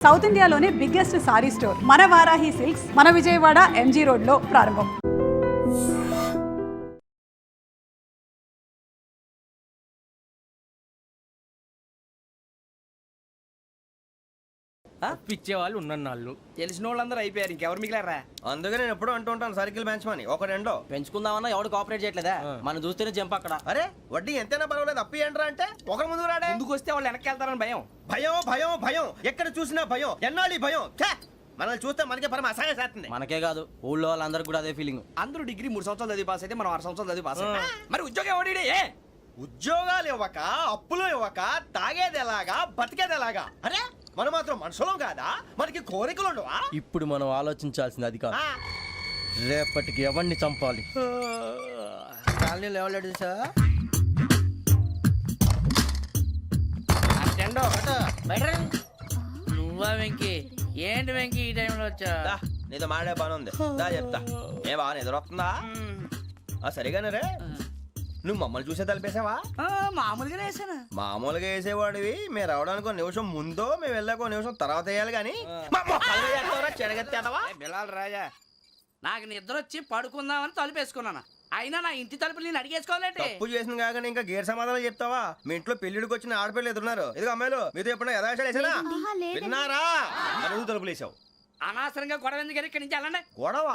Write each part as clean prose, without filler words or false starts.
South ఇండియాలోనే biggest sorry store మన Varahi silks మన విజయవాడ ఎంజీ రోడ్లో ప్రారంభం. పిచ్చే వాళ్ళు ఉన్నన్నాళ్ళు తెలిసిన వాళ్ళందరూ అయిపోయారు, ఇంకెవరు మిగిలారా? అందుకే నేను ఎప్పుడు అంటూ ఉంటాను సర్కిల్ బెంచ్ మని ఒక రెండో పెంచుకుందామన్నా ఎవడు కోఆపరేట్ చేయట్లేదా? మనం చూస్తేనే జంప్ అక్కడ. అరే వడ్డీ ఎంతైనా పర్వాలేదు అప్పు ఏంట్రా అంటే ఒకరి ముందు రాడే. ముందుకు వస్తే వాళ్ళు వెనక్కి వెళ్తారని భయం. భయం భయం భయం ఎక్కడ చూసినా భయం. ఎన్నాళ్ళు ఈ భయం? మనల్ని చూస్తే మనకే పరమ అసహాయం చేస్తుంది. మనకే కాదు, ఊళ్ళో వాళ్ళందరూ కూడా అదే ఫీలింగ్. అందరూ డిగ్రీ 3 సంవత్సరాలు చదివి పాస్ అయితే మనం 6 సంవత్సరాలు చదివి పాస్ అయ్యాం. మరి ఉద్యోగం ఎవడి? ఉద్యోగాలు ఇవ్వక అప్పులు ఇవ్వక తాగేది ఎలాగా బతికేది ఎలాగా? అరే మనం మాత్రం మనుషులం కాదా? మనకి కోరికలు ఉండవా? ఇప్పుడు మనం ఆలోచించాల్సింది అది కాదు, రేపటికి ఎవరిని చంపాలి. కాలనీలో ఎవరు సార్? నువ్వా వెంకీ? ఏంటి వెంకీ ఈ టైంలో వచ్చా? నీతో మాడే పని ఉంది, దా చెప్తా. ఏ బాగా నిద్రొస్తుందా? సరిగానే రే, నువ్వు మమ్మల్ని చూసే తలిపేసావా? మామూలుగానే వేసాను. మామూలుగా వేసేవాడివి. మేము రావడానికి ఒక నిమిషం ముందో మేము వెళ్ళాక ఒక నిమిషం తర్వాత వేయాలి కానీ బిలాల్ రాజా, నాకు నిద్ర వచ్చి పడుకుందామని తలుపేసుకున్నాను. అయినా నా ఇంటి తలుపులు నేను అడిగేసుకోవాలంటే తప్పు చేసిన కాక ఇంకా గేర్ సమాధానం చెప్తావా? మీ ఇంట్లో పెళ్లిడికి వచ్చిన ఆడపిల్లలు ఎదురున్నారు. ఇదిగో అమ్మాయిలు మీతో ఎప్పుడైనా యథాశాలు వేసానా? విన్నారా? అడుగు తలుపులు వేసావు. అనవసరంగా గొడవ ఎందుకు ఇక్కడి నుంచి వెళ్ళండి. గొడవ?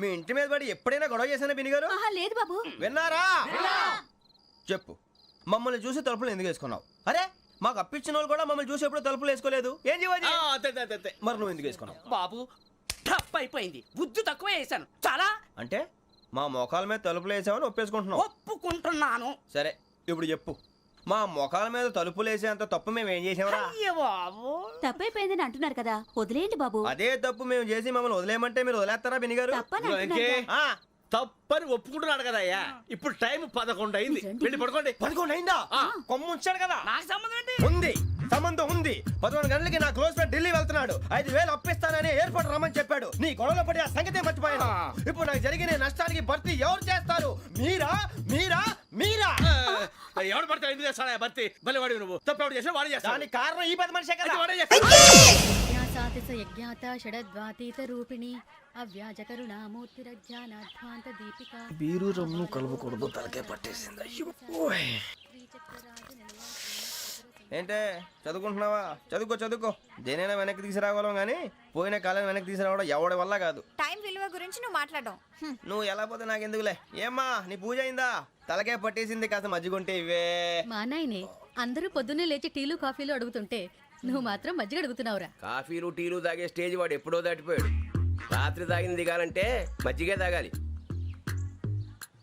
మీ ఇంటి మీద పడి ఎప్పుడైనా గొడవ చేశానా బిని గారు? లేదు బాబు. విన్నారా? చెప్పు, మమ్మల్ని చూసి తలుపులు ఎందుకు వేసుకున్నావు? అరే మాకు అప్పించిన వాళ్ళు కూడా మమ్మల్ని చూసి ఎప్పుడు తలుపులు వేసుకోలేదు. ఏం చేయాలి? మరి నువ్వు ఎందుకు వేసుకున్నావు? బాబు టప్ అయిపోయింది, బుద్ధి తక్కువ వేసాను చాలా. అంటే మా మోకాల మీద తలుపులు వేసామని ఒప్పేసుకుంటున్నావు? ఒప్పుకుంటున్నాను. సరే ఇప్పుడు చెప్పు, మా మొఖాల మీద తలుపులు వేసేంత తప్పు మేము ఏం చేసామరా? అయ్యో బాబు, తప్పైపోయిందని అంటున్నారు కదా, వదిలేయండి బాబు. అదే తప్పు మేము చేసి మమ్మల్ని వదిలేయమంటే మీరు వదిలేస్తారా బినిగారు? తప్పని అంటున్నారు కదా. తప్పని ఒప్పుకుంటున్నాడు కదా అయ్యా. ఇప్పుడు టైం 11 అయింది, వెళ్ళి పడుకోండి. 11 అయిందా? కొమ్ము ఉంచాడు కదా. నాకు సంబంధం ఏంటి? ఉంది, సంబంధం ఉంది. 11 గంటలకి నా క్లోజ్ ఫ్రెండ్ ఢిల్లీ వెళ్తున్నాడు. 5,000 అప్పిస్తానని ఎయిర్పోర్ట్ రమ్మని చెప్పాడు. నీ గొడవలో పడి ఆ సంగతే మర్చిపోయాను. ఇప్పుడు నాకు జరిగిన నష్టానికి భర్తీ ఎవరు చేస్తారు? మీరా మీరా మీరా? ఎవడు పడితే ఎందుకు చేస్తాడా భర్తీ? మళ్ళీ వాడి నువ్వు తప్పు ఎవడు చేసినా వాడే చేస్తాడు. దానికి కారణం ఈ 10 మనిషే కదా. వాడే చేస్తాడు. యజ్ఞాత షడద్వాతీత రూపిణి అవ్యాజ కరుణామూర్తిరజ్ఞానాధ్వాంత దీపిక బీరు రమ్ము కలుపుకూడదు, తలకే పట్టేసింది. ఏంటే చదువుకుంటున్నావా? చదువుకో చదువుకో. దేనైనా వెనక్కి తీసుకురావాలం కానీ పోయిన కాలం వెనక్కి తీసుకురావడం ఎవడి వల్ల కాదు. టైం విలువ గురించి నువ్వు మాట్లాడడం. నువ్వు ఎలా పోతే నాకెందుకులే. ఏమ్మా నీ పూజ అయిందా? తలకే పట్టేసింది, కాస్త మజ్జిగుంటే ఇవే. మా నాయనే అందరూ పొద్దున్నే లేచి టీలు కాఫీలు అడుగుతుంటే నువ్వు మాత్రం మజ్జిగ అడుగుతున్నావురా. కాఫీలు టీలు తాగే స్టేజ్ వాడు ఎప్పుడో దాటిపోయాడు. రాత్రి తాగింది దిగాలంటే మజ్జిగే తాగాలి.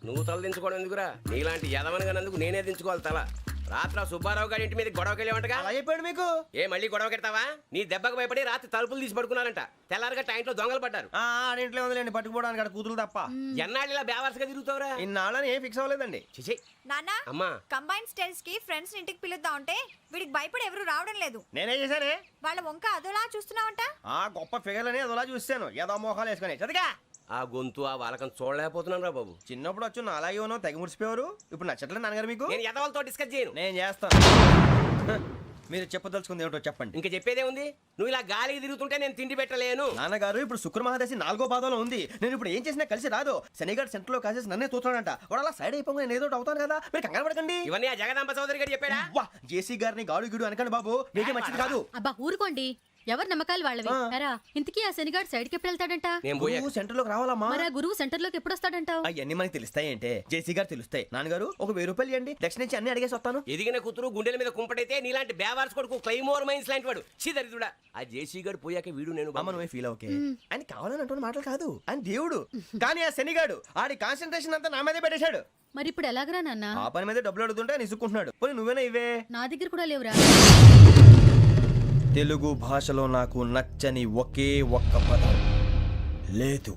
నువ్వు తల దించుకోవడం ఎందుకురా? నీలాంటి యదవనగానందుకు నేనే దించుకోవాలి తల. రాత్రి సుబ్బారావు గారి ఇంటి మీద గొడవకి వెళ్ళామంటగా. అలా చెప్పాడు మీకు? ఏ మళ్ళీ గొడవ కెడతావా? నీ దెబ్బకు భయపడి రాత్రి తలుపులు తీసి పడుకున్నారంట. తెల్లారగా టైంట్లో దొంగలు పడ్డారు. ఆడింట్లో ఉందిలేండి, పట్టుకుపోవడానికి అక్కడ కూతురు తప్ప. ఎన్నాళ్ళు ఇలా బేవర్స్గా తిరుగుతావురా? ఇన్నాళ్ళని ఏం ఫిక్స్ అవ్వలేదండి. చిచి నాన్న, అమ్మా, కంబైన్ స్టైల్స్ కి ఫ్రెండ్స్ ఇంటికి పిలుద్దాం అంటే వీడికి భయపడి ఎవరు రావడం లేదు. నేనేం చేశానే? వాళ్ళ వంక అదోలా చూస్తున్నావంట. ఆ గొప్ప ఫిగర్లని అదోలా చూస్తాను, ఏదో మోహాలు వేసుకొని. చదిగా ఆ గొంతు ఆ వాలకం చూడలేకపోతున్నాను రా బాబు. చిన్నప్పుడు వచ్చి నా అలాగే ఉన్నావు, తెగ ముడిచిపోయారు. ఇప్పుడు నచ్చట్లేదు నాన్నగారు మీకు? నేను యదవలతో డిస్కస్ చేయను. నేను చేస్తాను. మీరు చెప్పదలుచుకుంది ఏమిటో చెప్పండి. ఇంకా చెప్పేదే ఉంది. నువ్వు ఇలా గాలికి తిరుగుతుంటే నేను తిండి పెట్టలేను. నాన్నగారు ఇప్పుడు శుక్ర మహాదశి 4వ పాదంలో ఉంది. నేను ఇప్పుడు ఏం చేసినా కలిసి రాదు. శనిగారు సెంటర్ లో కాసేసి నన్నే చూస్తున్నాడంట. వాడు అలా సైడ్ అయిపోయి నేను ఏదో అవుతాను కదా, మీరు కంగారు పడకండి. ఇవన్నీ ఆ జగదాంబ చౌదరి గారు చెప్పాడా? వా, జేసీ గారిని గాడు గిడు అనకండి బాబు, మీకే మంచిది కాదు. అబ్బా ఊరుకోండి, ఎవరి నమ్మకాలు వాళ్ళవి. ఇంతకీ ఆ శనిగాడు సైడ్ కి ఎప్పుడు వెళ్తాడంట? నేను సెంటర్ లోకి రావాలమ్మా. మరి ఆ గురువు సెంటర్ లోకి ఎప్పుడు వస్తాడంటావు? అవన్నీ మనకి తెలుస్తాయి అంటే జేసీ గారు తెలుస్తాయి. నాన్నగారు ఒక 1000 రూపాయలు ఇవ్వండి, దక్షిణ నుంచి అన్ని అడిగేసి వస్తాను. ఎదిగిన కూతురు గుండెల మీద కుంపటైతే నీలాంటి బేవార్స్ కొడుకు క్లైమోర్ మైన్స్ లాంటి వాడు చీదరిదుడా. ఆ జేసీ గారు పోయాక వీడు నేను అమ్మ నువ్వే ఫీల్ ఓకే. ఆయన కావాలని అంటున్న మాటలు కాదు, ఆయన దేవుడు. కానీ ఆ శనిగాడు ఆడి కాన్సన్ట్రేషన్ అంతా నా మీదే పెట్టేశాడు. మరి ఇప్పుడు ఎలాగరా నాన్న? ఆ పని మీద డబ్బులు అడుగుతుంటే నిసుక్కుంటున్నాడు. పోనీ నువ్వేనా ఇవే? నా దగ్గర కూడా లేవురా. తెలుగు భాషలో నాకు నచ్చని ఒకే ఒక్క పదం లేదు.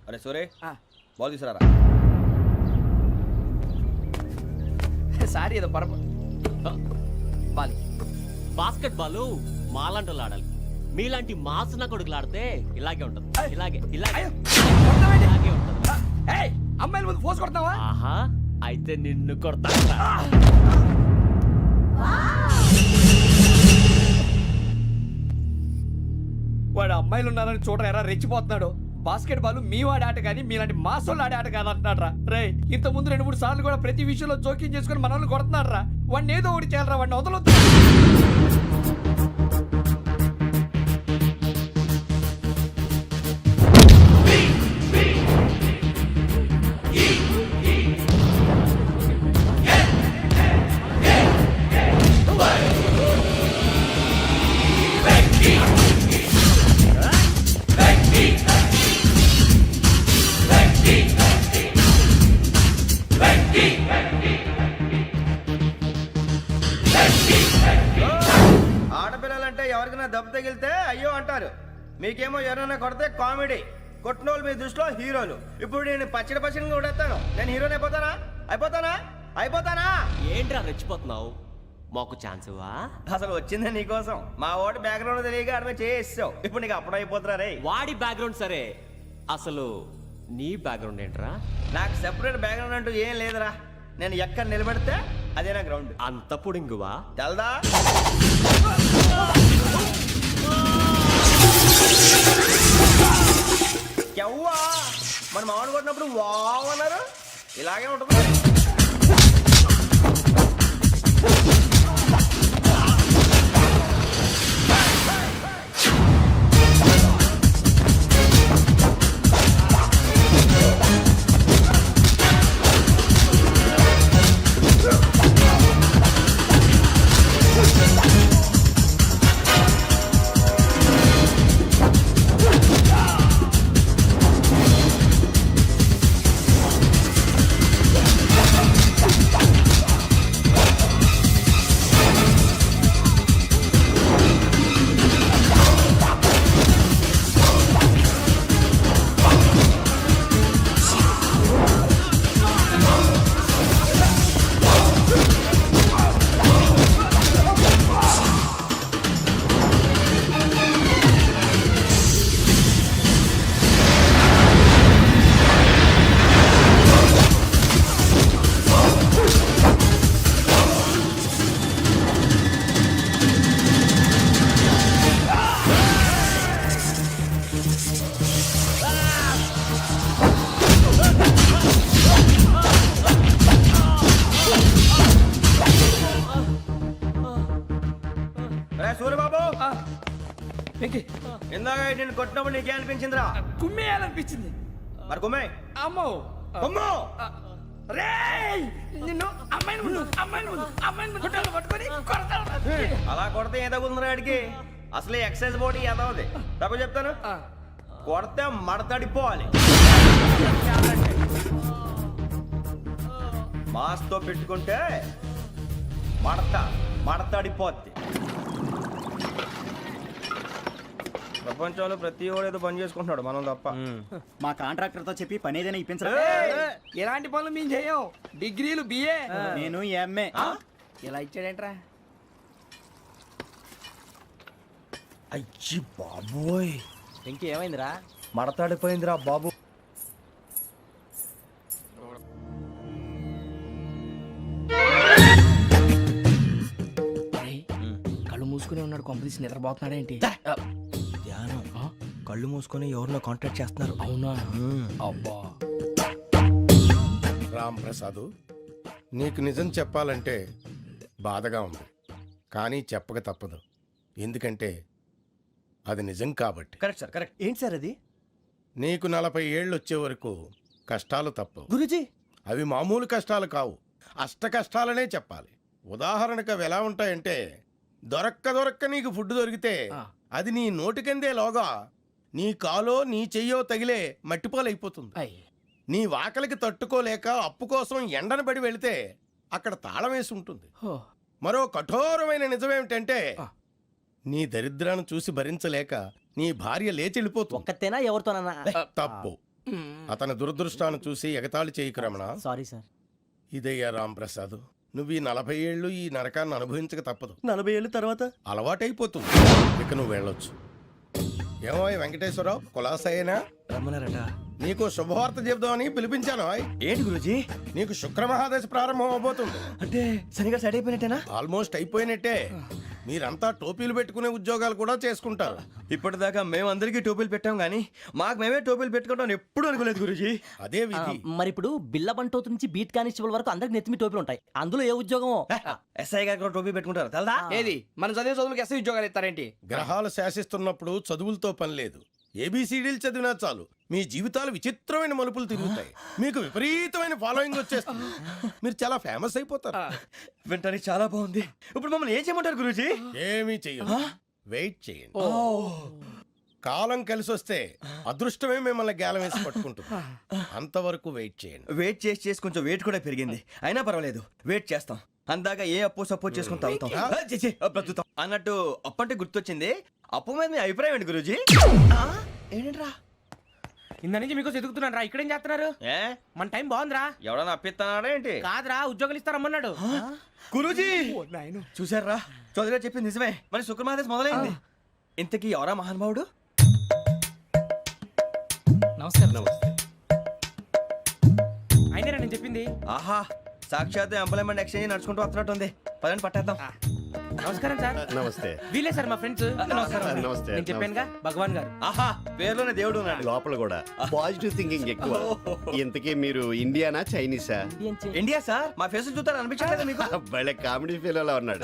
అరే సోరే, బాల్ తీసుకురారా. సారీ ఏదో బాస్కెట్ బాల్ మాలాంటి వాళ్ళు ఆడాలి. మీలాంటి మాసన కొడుకులు ఆడితే ఇలాగే ఉంటుంది. ఇలాగే ఇలాగే ఇలాగే ఉంటుంది. అమ్మాయిల ముందు ఫోర్స్ కొడతావా ఆహా అయితే నిన్ను కొడతా వాడు అమ్మాయిలు ఉన్నారని చూడరా ఎరా రెచ్చిపోతున్నాడు. బాస్కెట్ బాల్ మీ వాడి ఆట కానీ మీలాంటి మాసోళ్ళు ఆడే ఆట కాదు అంటున్నాడు రా. రే ఇంత ముందు 2-3 సార్లు కూడా ప్రతి విషయంలో జోక్యం చేసుకుని మనల్ని కొడుతున్నాడు రా. వాడిని ఏదో ఒకటి చేయాలరా, వాడిని వదలొద్దు. ఆడపిల్లలంటే ఎవరికైనా దెబ్బ తగిలితే అయ్యో అంటారు, మీకేమో ఎవరైనా కొడితే కామెడీ. కొట్టిన వాళ్ళు మీ దృష్టిలో హీరోలు. ఇప్పుడు నేను పచ్చడిగా కొడేస్తాను, నేను హీరోని అయిపోతానా? ఏంట్రా రెచ్చిపోతున్నావు? మాకు ఛాన్స్ ఇవ్వా? అసలు వచ్చిందే నీకోసం. మా ఓటు బ్యాక్గ్రౌండ్ తెలియక ఆడమే చేసావు. ఇప్పుడు నీకు అప్పుడు అయిపోతున్నా రే. వాడి బ్యాక్గ్రౌండ్ సరే, అసలు నీ బ్యాక్గ్రౌండ్ ఏంట్రా? నాకు సెపరేట్ బ్యాక్గ్రౌండ్ అంటూ ఏం లేదురా. నేను ఎక్కడ నిలబెడితే అదే నా గ్రౌండ్. అంత పొడింగువా? తెల్దా? ఎవ్వా మన మామిడి కొట్టినప్పుడు వావ్ అన్నారు, ఇలాగే ఉంటుంది. సూర్యబాబు, ఇందాక నేను కొట్టినప్పుడు నీకే అనిపించిందిరా? కుమ్మేయాలనిపించింది. మరి కుమ్మే. అమ్మో కుమ్ము. రేయ్ నిన్ను అమ్మాయిని ముందు గుడ్డలు పట్టుకొని కొడతాను. అలా కొడితే ఏ తగ్గుతుందిరా ఆడికి? అసలే ఎక్సైజ్ బాడీ ఏదవుది. తప్పు చెప్తాను, కొడితే మడతడిపోవాలి. మాస్తో పెట్టుకుంటే మడతడిపోద్ది. ప్రపంచంలో ప్రతి వాడు ఏదో పని చేసుకుంటున్నాడు, మనం తప్ప. మా కాంట్రాక్టర్ తో చెప్పి పని ఏదైనా ఇప్పించరా? ఎలాంటి పనులు మేము చేయం. డిగ్రీలు బిఏ, నేను ఎంఏ. ఇలా ఇచ్చాడేంట్రా? అయ్యి బాబోయ్, ఇంకేమైందిరా? మడతాడిపోయిందిరా బాబు. కళ్ళు మూసుకుని ఉన్నాడు, కొంపదీసి నిద్రపోతున్నాడేంటి? ధ్యానం. కళ్ళు మూసుకొని ఎవరినో కాంటాక్ట్ చేస్తున్నారు. అవునా? అబ్బా. రామ్ ప్రసాద్, నీకు నిజం చెప్పాలంటే బాధగా ఉంది, కానీ చెప్పక తప్పదు. ఎందుకంటే అది నిజం కాబట్టి. Correct sir, correct. ఏంటి సార్ అది? నీకు 40 ఏళ్ళు వచ్చే వరకు కష్టాలు తప్పవు గురుజీ. అవి మామూలు కష్టాలు కావు, అష్ట కష్టాలనే చెప్పాలి. ఉదాహరణకు అవి ఎలా ఉంటాయంటే, దొరక్క నీకు ఫుడ్ దొరికితే అది నీ నోటికందే లోగా నీ కాలో నీ చెయ్యో తగిలే మట్టిపాలైపోతుంది. నీ వాకలికి తట్టుకోలేక అప్పు కోసం ఎండను పడి వెళితే అక్కడ తాళం వేసి ఉంటుంది. మరో కఠోరమైన నిజమేమిటంటే, నీ దరిద్రాన్ని చూసి భరించలేక నీ భార్య లేచి వెళ్ళిపోతుంది. ఒక్కతేనా ఎవరితోనన్నా? తప్పు. అతని దురదృష్టాన్ని చూసి ఎగతాళి చేయకు రమణ. Sorry sir. ఇదయ్యా రాంప్రసాద్, నువ్వు ఈ 40 ఏళ్ళు ఈ నరకాన్ని అనుభవించక తప్పదు. 40 ఏళ్ళ తర్వాత అలవాటైపోతుంది. ఇక నువ్వు వెళ్ళొచ్చు. ఏమో వెంకటేశ్వరరావు, కులాసైనా రమ్మన్నారట. నీకు శుభవార్త చెబుదామని పిలిపించాను ఆయ్. ఏంటి గురుజీ? నీకు శుక్రమహాదశ ప్రారంభం అవబోతుంది. అంటే సరిగా సెట్ అయిపోయినట్టేనా? ఆల్మోస్ట్ అయిపోయినట్టే. మీరంతా టోపీలు పెట్టుకునే ఉద్యోగాలు కూడా చేసుకుంటారు. ఇప్పటిదాకా మేమందరికీ టోపీలు పెట్టాం కానీ మాకు మేమే టోపీలు పెట్టుకుంటాం ఎప్పుడు అనుకోలేదు గురుజీ. అదే విధి. మరి ఇప్పుడు బిల్ల బంటోతు నుంచి బీట్ కానిస్టేబుల్ వరకు అందరికి నెత్తిమి టోపీలు ఉంటాయి. అందులో ఏ ఉద్యోగమో? ఎస్ఐ గారు కూడా టోపీ పెట్టుకుంటారు తెలదా? ఏది మన చదివే చదువులకు ఎస్ఐ ఉద్యోగాలు ఇస్తారేంటి? గ్రహాలు శాసిస్తున్నప్పుడు చదువులతో పని లేదు. ఏబిసిడీలు చదివినా చాలు మీ జీవితాలు విచిత్రమైన మలుపులు తిరుగుతాయి. మీకు విపరీతమైన ఫాలోయింగ్ వచ్చేస్తుంది. మీరు చాలా ఫేమస్ అయిపోతారు. వింటానికి చాలా బాగుంది. ఇప్పుడు మమ్మల్ని ఏం చేయమంటారు గురుజీ? ఏమీ చెయ్యదు. వెయిట్ చేయండి. కాలం కలిసి వస్తే అదృష్టమే మిమ్మల్ని గేలం వేసి పట్టుకుంటుంది. అంతవరకు వెయిట్ చేయండి. వెయిట్ చేసి చేసి కొంచెం వెయిట్ కూడా పెరిగింది. అయినా పర్వాలేదు, వెయిట్ చేస్తాం. అందాక ఏ అప్పు సపోర్ట్ చేసుకుని తాగుతాం. బ్రతుకుతాం అన్నట్టు అప్పు అంటే గుర్తొచ్చింది. అప్పు మీద మీ అభిప్రాయం ఏంటి గురుజీ? ఏంటరా ఇంత నుంచి మీకు ఎదుగుతున్నాను రా. ఇక్కడేం చేస్తున్నారు? ఏ మన టైం బాగుందిరా. ఎవడన్నా అప్పిస్తున్నాడా ఏంటి? కాదురా, ఉద్యోగాలు ఇస్తారమ్మన్నాడు. గురూజీ చూసారా, చౌదరిగా చెప్పింది నిజమే. మరి శుక్రమహాదేశ్ మొదలైంది. ఇంతకీ ఎవరా మహానుభావుడు? నమస్కారం. అయినా నేను చెప్పింది. ఆహా, సాక్షాత్ ఎంప్లాయ్మెంట్ ఎక్స్చేంజ్ నడుచుకుంటూ వస్తున్నట్టు ఉంది. పదండి పట్టేద్దాం. నమస్కారం సార్. నమస్తే. వీలే సార్ మా ఫ్రెండ్స్. నమస్కారం. నమస్తే. నేను చెప్పానుగా భగవాన్ గారు. ఆహా, పేరులోనే దేవుడు ఉన్నాడు. లోపల కూడా పాజిటివ్ థింకింగ్ ఎక్కువ. ఇంతకీ మీరు ఇండియానా చైనీసా? India sir. మా ఫేస్ చూస్తారు అనిపించలేదు మీకు? భలే కామెడీ ఫీల్ ఉన్నాడు.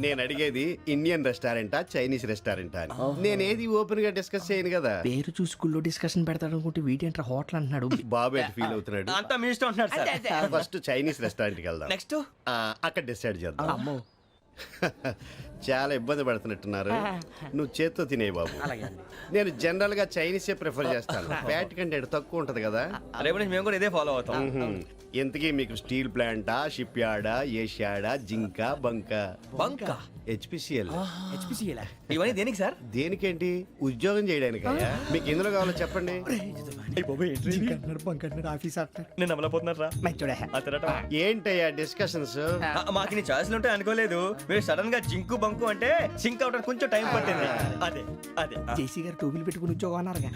నేను అడిగేది ఇండియన్ రెస్టారెంటా చైనీస్ రెస్టారెంటా అని. నేనేది ఓపెన్ గా డిస్కస్ చేయను కదా. పేరు చూసుకుల్లో డిస్కషన్ పెడతాడు అనుకుంటే వీటేంట్రా హోటల్ అంటున్నాడు. బాబు ఎట్ ఫీల్ అవుతున్నాడు. అంతా మీ ఇష్టం ఉంటున్నాడు సార్. ఫస్ట్ చైనీస్ రెస్టారెంట్ కి వెళ్దాం. నెక్స్ట్ అక్కడ డిసైడ్ చేద్దాం. చాలా ఇబ్బంది పడుతున్నట్టున్నారు. నువ్వు చేత్తో తినే బాబు. నేను జనరల్ గా చైనీసే ప్రిఫర్ చేస్తాను. ఫ్యాట్ కంటెంట్ తక్కువ ఉంటది కదా. రేపు నుంచి మేము కూడా ఇదే ఫాలో అవుతాం. ఎంతకీ మీకు స్టీల్ ప్లాంటా, షిప్ యార్డా, ఏషియాడా, జింక, బంక? బంక, హెచ్పిసిఎల్. ఇవన్నీ దేనికి సార్? దేనికేంటి? ఉద్యోగం చేయడానికి. మీకు ఎందులో కావాలో చెప్పండి. నేను అమలపోతున్నారా? ఏంటయ్యా డిస్కషన్స్? మాకు నీ ఛాయిస్లు ఉంటాయి అనుకోలేదు. మీరు సడన్ గా జింకు బంకు అంటే సింక్ అవడానికి కొంచెం టైం పట్టింది. అదే అదే జేసీ గారు టోపీలు పెట్టుకుని ఉద్యోగం అన్నారుగా.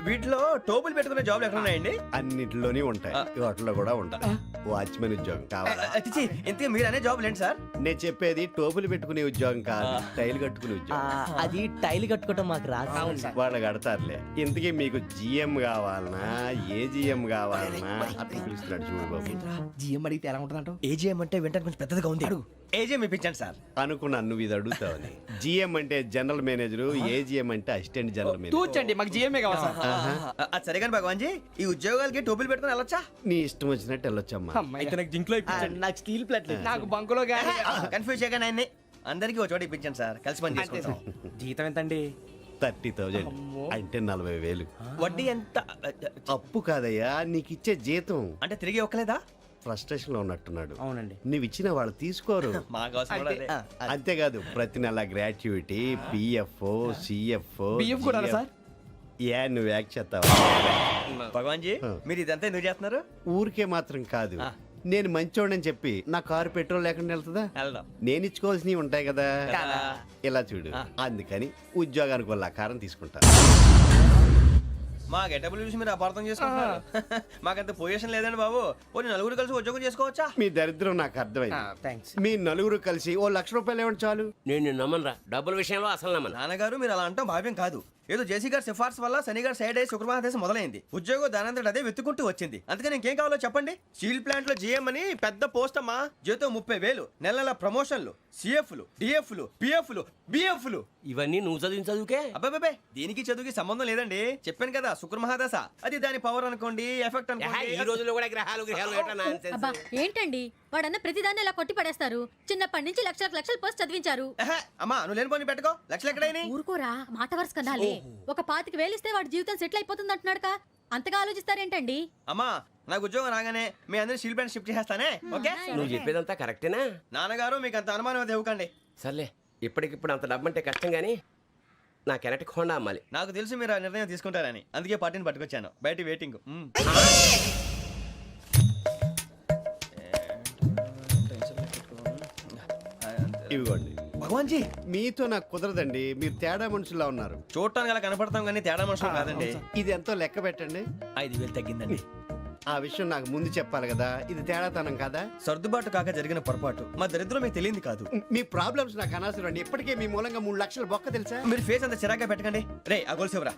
వీటిలో టోపులు పెట్టుకునే జాబ్లు ఎక్కడ ఉన్నాయండి? అన్నిటిలోనే ఉంటాయి. వాటిలో కూడా ఉంటాయి. వాచ్మెన్ ఉద్యోగం కావాలా? ఇంతకీ మీరు అనే జాబ్ ఏంటి సార్? నేను చెప్పేది టోపులు పెట్టుకునే ఉద్యోగం కాదు, టైల్ కట్టుకునే ఉద్యోగం. అది టైల్ కట్టుకోవటం మాకు రాదు. వాళ్ళు కడతారులే. ఇంతకీ మీకు జిఎం కావాలనా, ఏ జిఎం కావాలనా? అట్లా పిలుస్తున్నాడు చూడు బాబు. జిఎం అడిగితే ఎలా ఉంటుందంట? ఏజీఎం అంటే వెంటనే కొంచెం పెద్దదిగా ఉంది. ఏజీఎం ఇప్పించండి సార్. అనుకున్నాను నువ్వు ఇది అడుగుతావని. జిఎం అంటే జనరల్ మేనేజర్, ఏజిఎం అంటే అసిస్టెంట్ జనరల్ మేనేజర్. తూచండి, మాకు జిఎంఏ కావాలి సార్. అది సరే కానీ భగవాన్ జీ, ఈ ఉద్యోగాలకి టోపులు పెట్టుకుని వెళ్ళొచ్చా? నీ ఇష్టం వచ్చినట్టు వెళ్ళొచ్చమ్మా. అయితే నాకు జింక్ లో నాకు స్టీల్ ప్లేట్. నాకు బంకులో గానీ. కన్ఫ్యూజ్ చేయగానే ఆయన్ని అందరికీ ఒక చోట ఇప్పించండి సార్. కలిసి పని చేసుకుంటాం. జీతం ఎంతండి? 30,000 అంటే 40,000. వడ్డీ ఎంత? అప్పు కాదయ్యా, నీకు ఇచ్చే జీతం. అంటే తిరిగి ఒక్కలేదా? ఫ్రస్ట్రేషన్ లో ఉన్నట్టున్నాడు. అవునండి. నువ్వు ఇచ్చిన వాళ్ళు తీసుకోరు. మాకు అవసరం కూడా అదే. అంతేకాదు ప్రతి నెల గ్రాట్యుటీ, పిఎఫ్, సిఎఫ్. బియ్యం కూడా సార్? ఏ నువ్వు యాక్ట్ చేస్తావా? భగవాన్ జీ, మీరు ఇదంతా ఎందుకు చేస్తున్నారు? ఊరికే మాత్రం కాదు. నేను మంచోడని చెప్పి నా కారు పెట్రోల్ లేకుండా వెళ్తుందా? వెళ్దాం. నేను ఇచ్చుకోవాల్సినవి ఉంటాయి కదా. ఇలా చూడు, అందుకని ఉద్యోగానికి వాళ్ళ ఆకారం తీసుకుంటా. మా గెటబుల్ చూసి మీరు అపార్థం చేసుకుంటున్నారు. మాకంత పొజిషన్ లేదండి బాబు. పోనీ నలుగురు కలిసి ఉద్యోగం చేసుకోవచ్చా? మీ దరిద్రం నాకు అర్థమైంది. మీ నలుగురు కలిసి ఓ ₹1,00,000 ఇవ్వండి చాలు. నేను నమ్మనరా, డబ్బుల విషయంలో అసలు నమ్మను. నాన్నగారు మీరు అలా అంటాం భావ్యం కాదు. ఏదో జేసీ గారి సిఫార్సు వల్ల శని గారు సైడ్ అయ్యి శుక్రమహాదేశం మొదలైంది. ఉద్యోగం దానంతటి అదే వెతుకుంటూ వచ్చింది. అందుకని ఇంకేం కావాలో చెప్పండి. స్టీల్ ప్లాంట్ లో జీఎం అని పెద్ద పోస్ట్ అమ్మా. జీతం 30,000, నెల నెల ప్రమోషన్లు, సిఎఫ్లు, డిఎఫ్లు, పిఎఫ్లు, బిఎఫ్లు. ఇవన్నీ నువ్వు చదివిన చదువుకే? అబ్బాబే, దీనికి చదువుకి సంబంధం లేదండి. చెప్పాను కదా, శుక్రమహాదశ. అది దాని పవర్ అనుకోండి, ఎఫెక్ట్ అనుకోండి. ఈ రోజుల్లో కూడా గ్రహాలు అబ్బా ఏంటండి వాడన్న ప్రతిదాన్ని ఇలా కొట్టి పడేస్తారు. చిన్నప్పటి నుంచి లక్షల పోస్ట్ చదివించారు. అమ్మా నువ్వు లేని పోనీ పెట్టుకో. లక్షలు ఎక్కడైనా ఊరుకోరా, మాట వరుస కదాలే. ఒక 25,000 ఇస్తే వాడి జీవితం సెటిల్ అయిపోతుంది అంటున్నాడుగా. అంతగా ఆలోచిస్తారేంటండి? అమ్మా నాకు ఉద్యోగం రాగానే మీ అందరూ స్టీల్ ప్లాంట్ షిఫ్ట్ చేస్తానే. ఓకే, నువ్వు చెప్పేదంతా కరెక్టేనా? నాన్నగారు మీకు అంత అనుమానం అయితే ఇవ్వకండి. సర్లే, ఇప్పటికిప్పుడు అంత డబ్బు అంటే కష్టం కానీ నా కెనటిక్ హోండా అమ్మాలి. నాకు తెలుసు మీరు ఆ నిర్ణయం తీసుకుంటారని, అందుకే పార్టీని పట్టుకొచ్చాను. బయట వెయిటింగ్. ఇవ్వండి. భగవాన్ జీ మీతో నాకు కుదరదండి, మీరు తేడా మనుషులా ఉన్నారు. చూడటానికి అలా కనపడతాం కానీ తేడా మనుషులు కాదండి. ఇది ఎంతో లెక్క పెట్టండి. 5,000 తగ్గిందండి. ఆ విషయం నాకు ముందు చెప్పాలి కదా, ఇది తేడాతనం కదా. సర్దుబాటు కాక జరిగిన పొరపాటు. మా దరిద్రం మీకు తెలియంది కాదు. మీ ప్రాబ్లమ్స్ నాకు అనవసరం అండి. ఇప్పటికే మీ మూలంగా 3 లక్షల బొక్క తెలుసా. మీరు ఫేస్ అంత చిరాగ్గా పెట్టకండి. రే ఆ గొలుసేవరా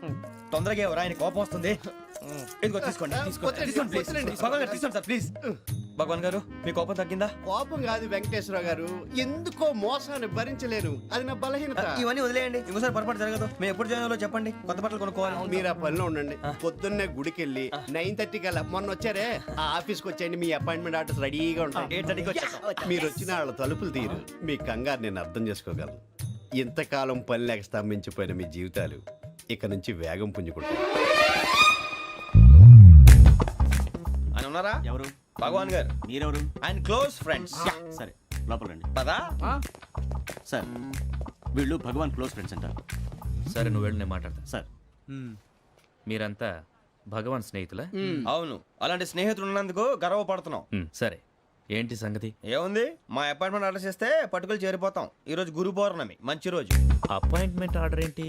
తొందరగా ఎవరా, ఆయన కోపం వస్తుంది. ఇదిగో తీసుకోండి. వద్దండి, వద్దండి. భగవాన్ గారు తీసుకోండి సార్ ప్లీజ్. భగవాన్ గారు మీ కోపం తగ్గిందా? కోపం కాదు వెంకటేశ్వర గారు, ఎందుకో మోసాన్ని భరించలేను, అది నా బలహీనత. ఇవన్నీ వదిలేయండి, ఇంకోసారి పొరపాటు జరగదు. మేము ఎప్పుడు జాయిన్ చెప్పండి, కొత్త బట్టలు కొనుక్కోవాలి. మీరు ఆ పనిలో ఉండండి. పొద్దున్నే గుడికి వెళ్ళి 9:30 కల్లా, మొన్న వచ్చారే ఆ ఆఫీస్కి వచ్చేయండి, మీ అపాయింట్మెంట్ ఆర్డర్స్ రెడీగా ఉంటాయి. 8:30కి వచ్చేస్తాం. మీరు వచ్చిన వాళ్ళ తలుపులు తీరు. మీ కంగారు నేను అర్థం చేసుకోగలను. ఇంతకాలం పని లేక స్తంభించిపోయిన మీ జీవితాలు ఇక నుంచి వేగం పుంజుకుంటాయి. ఆయన ఉన్నారా? ఎవరు? భగవాన్ గారు. మీరెవరు? ఆయన క్లోజ్ ఫ్రెండ్స్. సరే లోపల రండి. పదా సార్ వీళ్ళు భగవాన్ క్లోజ్ ఫ్రెండ్స్ అంటారు. సరే నువ్వు వెళ్ళి నేను మాట్లాడతా. సార్ మీరంతా భగవాన్ స్నేహితులా? అవును, అలాంటి స్నేహితులు ఉన్నందుకు గర్వపడుతున్నాం. సరే ఏంటి సంగతి? ఏముంది, మా అపాయింట్మెంట్ ఆర్డర్ చేస్తే పట్టుకులు చేరిపోతాం. ఈ రోజు గురు పౌర్ణమి, మంచి రోజు. అపాయింట్మెంట్ ఆర్డర్ ఏంటి?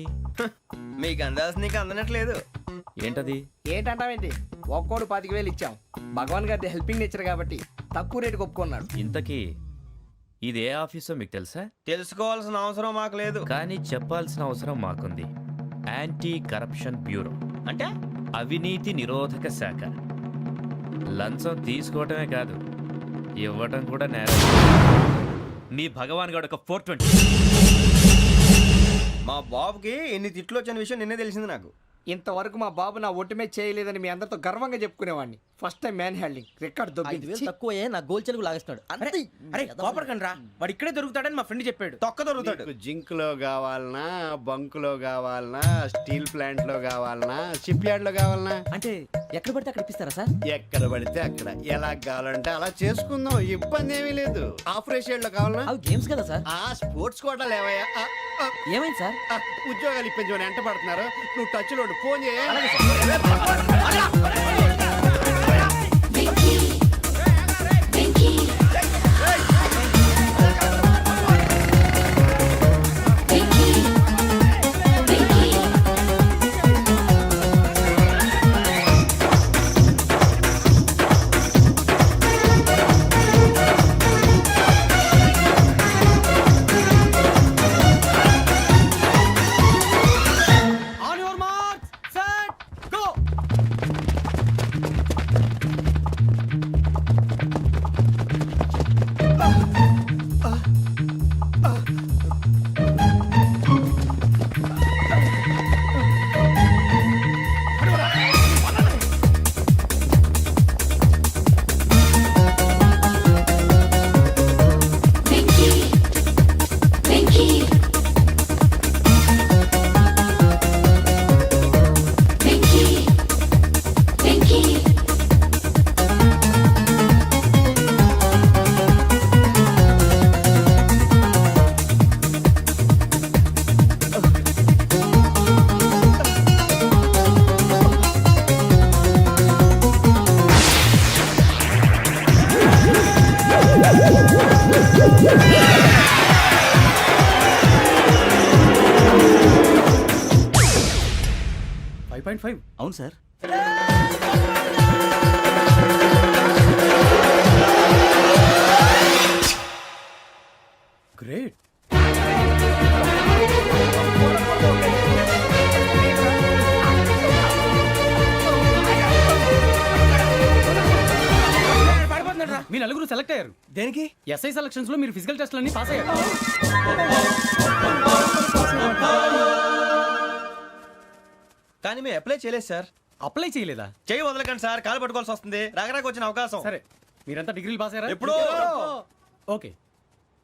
మీకు అందాల్సి నీకు అందనట్లేదు. ఏంటది? ఏంటంటావేంటి? ఒక్కోడు 25,000 ఇచ్చాం. భగవాన్ గారి హెల్పింగ్ నేచర్ కాబట్టి తక్కువ రేటుకి ఒప్పుకున్నాడు. ఇంతకీ ఇది ఏ ఆఫీసో మీకు తెలుసా? తెలుసుకోవాల్సిన అవసరం మాకు లేదు, కానీ చెప్పాల్సిన అవసరం మాకుంది. యాంటీ కరప్షన్ బ్యూరో అంటే అవినీతి నిరోధక శాఖ. లంచం తీసుకోవటమే కాదు, ఇవ్వటం కూడా నేరం. మీ భగవాన్ గారు ఒక 420. మా బాబుకి ఎన్ని తిట్లు వచ్చిన విషయం నిన్నే తెలిసింది నాకు. ఇంతవరకు మా బాబు నా ఒట్టుమే చేయలేదని మీ అందరితో గర్వంగా చెప్పుకునేవాడిని. First time man handing record దొబ్బింది. తక్కువే నా గోల్ చెలుగు లాగేస్తున్నాడు. అరే కోపడకండి రా, వాడు ఇక్కడే దొరుకుతాడని మా ఫ్రెండ్ చెప్పాడు. తొక్క దొరుకుతాడు. మీకు జింక్ లో కావాలనా, బంక్ లో కావాలనా, స్టీల్ ప్లాంట్ లో కావాలనా, షిప్ యార్డ్ లో కావాలనా? అంటే ఎక్కడ పడితే అక్కడ ఇప్పిస్తారా సార్? ఎక్కడ పడితే అక్కడ, ఎలా కావాలంటే అలా చేసుకుందాం, ఇబ్బంది ఏమీ లేదు. ఆపరేషన్ లో కావాలనా? అవి గేమ్స్ కదా సార్. ఆ స్పోర్ట్స్ కోటా లేవయ్యా. ఏమైంది సార్? ఉద్యోగాలు ఇప్పించమని ఎంట పడుతున్నారు. నువ్వు టచ్ లో ఫోన్ చేయ. అవును సార్. గ్రేట్. మీ నలుగురు సెలెక్ట్ అయ్యారు. దేనికి? ఎస్ఐ సెలక్షన్స్ లో మీరు ఫిజికల్ టెస్ట్ అన్ని పాస్ అయ్యారు. కానీ మేము అప్లై చేయలేదు సార్. అప్లై చేయలేదా? చేయి వదలకండి సార్, కాలు పట్టుకోవాల్సి వస్తుంది. రాగరాకు వచ్చిన అవకాశం. సరే మీరంతా డిగ్రీలు పాస్ అయ్యారా? ఎప్పుడో. ఓకే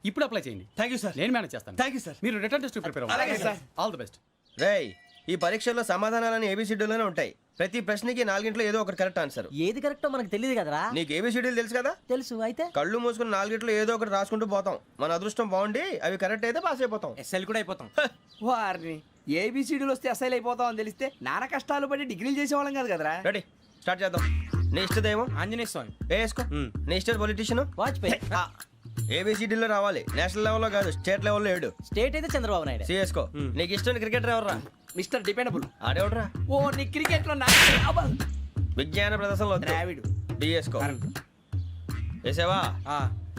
ఇప్పుడు అప్లై చేయండి. Thank you sir. నేను మేనేజ్ చేస్తాను. Thank you sir. మీరు రిటర్న్ టెస్ట్ ప్రిపేర్ అలాగే అవ్వండి. సార్. All the best. రేయ్, ఈ పరీక్షల్లో సమాధానాలని ఏబిసిడ్యూల్లోనే ఉంటాయి. ప్రతి ప్రశ్నకి 4 ఏదో ఒకటి కరెక్ట్ ఆన్సర్. ఏది కరెక్టో మనకు తెలియదు కదరా. నీకు ఏబిసిడ్యూల్ తెలుసు కదా? తెలుసు. అయితే కళ్ళు మూసుకుని 4 ఏదో ఒకటి రాసుకుంటూ పోతాం. మన అదృష్టం బాగుండి అవి కరెక్ట్ అయితే పాస్ అయిపోతాం. ఎస్ఎల్ కూడా అయిపోతాం. వారిని ఏబిసిడీలు వస్తే ఎస్ఐలు అయిపోతాం అని తెలిస్తే నాన్న కష్టాలు పడి డిగ్రీలు చేసేవాళ్ళం కాదు కదరా. రెడీ, స్టార్ట్ చేద్దాం. నీ ఇష్టదేమో ఆంజనేయ స్వామి. వేసుకో. నీ ఇష్ట పొలిటీషియన్ వాజ్పేయి. ఏబిసిడీలో రావాలి, నేషనల్ లెవెల్లో కాదు, స్టేట్ లెవెల్లో 7. స్టేట్ అయితే చంద్రబాబు నాయుడు. సిఎస్కో. నీకు ఇష్టం క్రికెటర్ ఎవర్రా? Mister dependable. ఆడేవడరా? ఓ నీ క్రికెట్ లో విజ్ఞాన ప్రదర్శనలో ద్రావిడు. డిఎస్కో. వేసావా?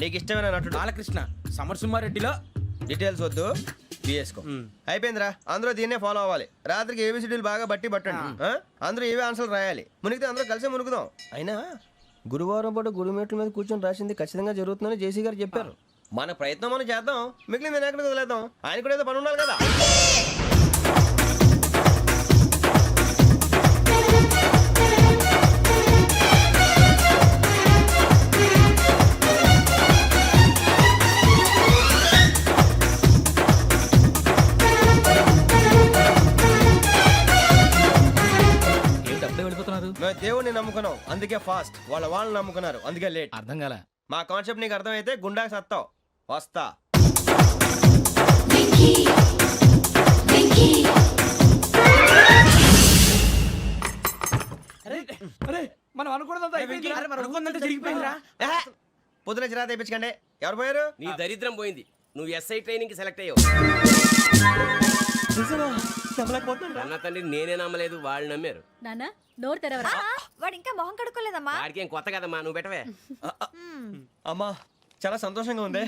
నీకు ఇష్టమైన నటుడు? బాలకృష్ణ. సమర్సింహారెడ్డిలో డీటెయిల్స్ వద్దు, బిఎస్కో. అయిపోయిందిరా, అందరూ దీన్నే ఫాలో అవ్వాలి. రాత్రికి ఏబిసిడీలు బాగా బట్టి పట్టండి. అందరూ ఏవే ఆన్సర్లు రాయాలి. మునిగితే అందరూ కలిసి మునుగుదాం. అయినా గురువారం పాటు గురుమేట్ల మీద కూర్చొని రాసింది ఖచ్చితంగా జరుగుతుందని జేసీ గారు చెప్పారు. మన ప్రయత్నం మనం చేద్దాం, మిగిలింది నేను ఎక్కడికి వదిలేద్దాం. ఆయన కూడా ఏదో పని ఉండాలి కదా. మేము దేవుడిని నమ్ముకున్నాం, అందుకే ఫాస్ట్. వాళ్ళని నమ్ముకున్నారు, అందుకే లేట్. అర్థం కాల. మా కాన్సెప్ట్ నీకు అర్థమైతే గుండా సత్తావు. వస్తా. అరే మనం అనుకున్నదంతా జరిగిపోయిందిరా. పొద్దున చిరా తెప్పించకండి. ఎవరు పోయారు? నీ దరిద్రం పోయింది. నువ్వు ఎస్ఐ ట్రైనింగ్ కి సెలెక్ట్ అయ్యావు. అన్న తండ్రి నేనే నమ్మలేదు, వాళ్ళు నమ్మారు. నాన్న నోరు తెరవరా. వాడు ఇంకా మొహం కడుక్కోలేదమ్మా. వాడికి ఏం కొత్త కదమ్మా, నువ్వు పెట్టవే. అమ్మా చాలా సంతోషంగా ఉంది.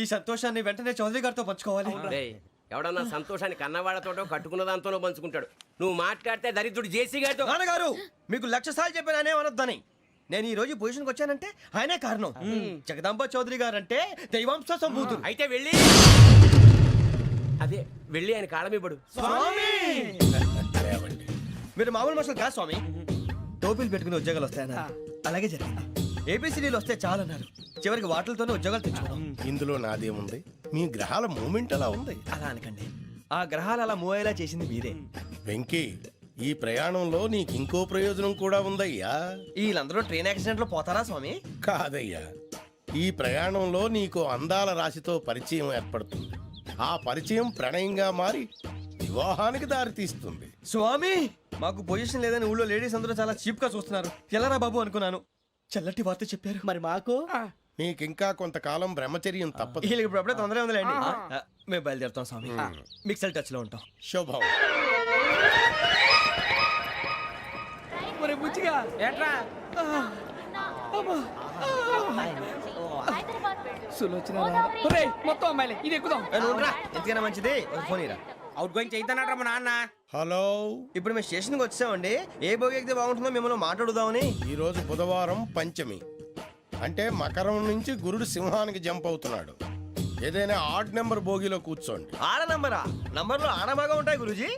ఈ సంతోషాన్ని వెంటనే చౌదరి గారితో పంచుకోవాలి. డేయ్, ఎవడన్నా సంతోషాన్ని కన్నవాళ్లతోటో కట్టుకున్న దాంతోనో పంచుకుంటాడు. నువ్వు మాట్లాడితే దరిద్రుడు జేసీ గారితో. నాన్నగారు మీకు 1,00,000 సార్లు చెప్పానే అనొద్దని. నేను ఈ రోజు పొజిషన్కి వచ్చానంటే ఆయనే కారణం. జగదాంబ చౌదరి గారు అంటే దైవాంశ సంభూతుడు. అయితే వెళ్ళి అదే వెళ్ళి ఆయన కాళ్ళమివ్వడు. మీరు మామూలు మనుషులు కాదు స్వామి. టోపీలు పెట్టుకుని ఉద్యోగాలు వస్తాయన్నారు, అలాగే జరిగింది. ఏబిసిడీలు వస్తే చాలన్నారు, చివరికి వాటిలతోనే ఉద్యోగాలు తెచ్చుకున్నాం. ఇందులో నాదేముంది? మీ గ్రహాల మూమెంట్ అలా ఉంది. అలా అనకండి, ఆ గ్రహాలు అలా మూవ్ అయ్యేలా చేసింది మీరే. వెంకీ, ఈ ప్రయాణంలో నీకు ఇంకో ప్రయోజనం కూడా ఉందయ్యా. వీళ్ళందరూ ట్రైన్ యాక్సిడెంట్ లో పోతారా స్వామి? కాదయ్యా, ఈ ప్రయాణంలో నీకు అందాల రాశితో పరిచయం ఏర్పడుతుంది. ఆ పరిచయం ప్రణయంగా మారి వివాహానికి దారితీస్తుంది. స్వామి మాకు పొజిషన్ లేదని ఊళ్ళో లేడీస్ అందరూ చాలా చీప్ గా చూస్తున్నారు. ఎలారా బాబు అనుకున్నాను, చల్లటి వార్త చెప్పారు. మరి మాకు నీకింకా కొంతకాలం బ్రహ్మచర్యం తప్పదు. వీళ్ళకి ఇప్పుడు అప్పుడే తొందరగా ఉందిలేండి. మేము బయలుదేరుతాం స్వామి, మిక్సెల్ టచ్ లో ఉంటాం. శుభం. మరి బుచ్చిగా ఏట్రా మొత్తం అమ్మాయిలే, ఇది ఎక్కుదాం. ఎందుకైనా మంచిది ఫోన్ ఇరా. అవుట్ గోయింగ్ చేద్దానట్రా మా నాన్న. హలో, ఇప్పుడు మేము స్టేషన్కి వచ్చామండి. ఏ బోగి ఎక్కితే బాగుంటుందో మిమ్మల్ని మాట్లాడుదామని. ఈరోజు బుధవారం పంచమి, అంటే మకరం నుంచి గురుడు సింహానికి జంప్ అవుతున్నాడు. ఏదైనా ఆడ్ నెంబర్ బోగిలో కూర్చోండి. ఆడ నంబరా? నంబర్లో ఆడ బాగా ఉంటాయి గురూజీ.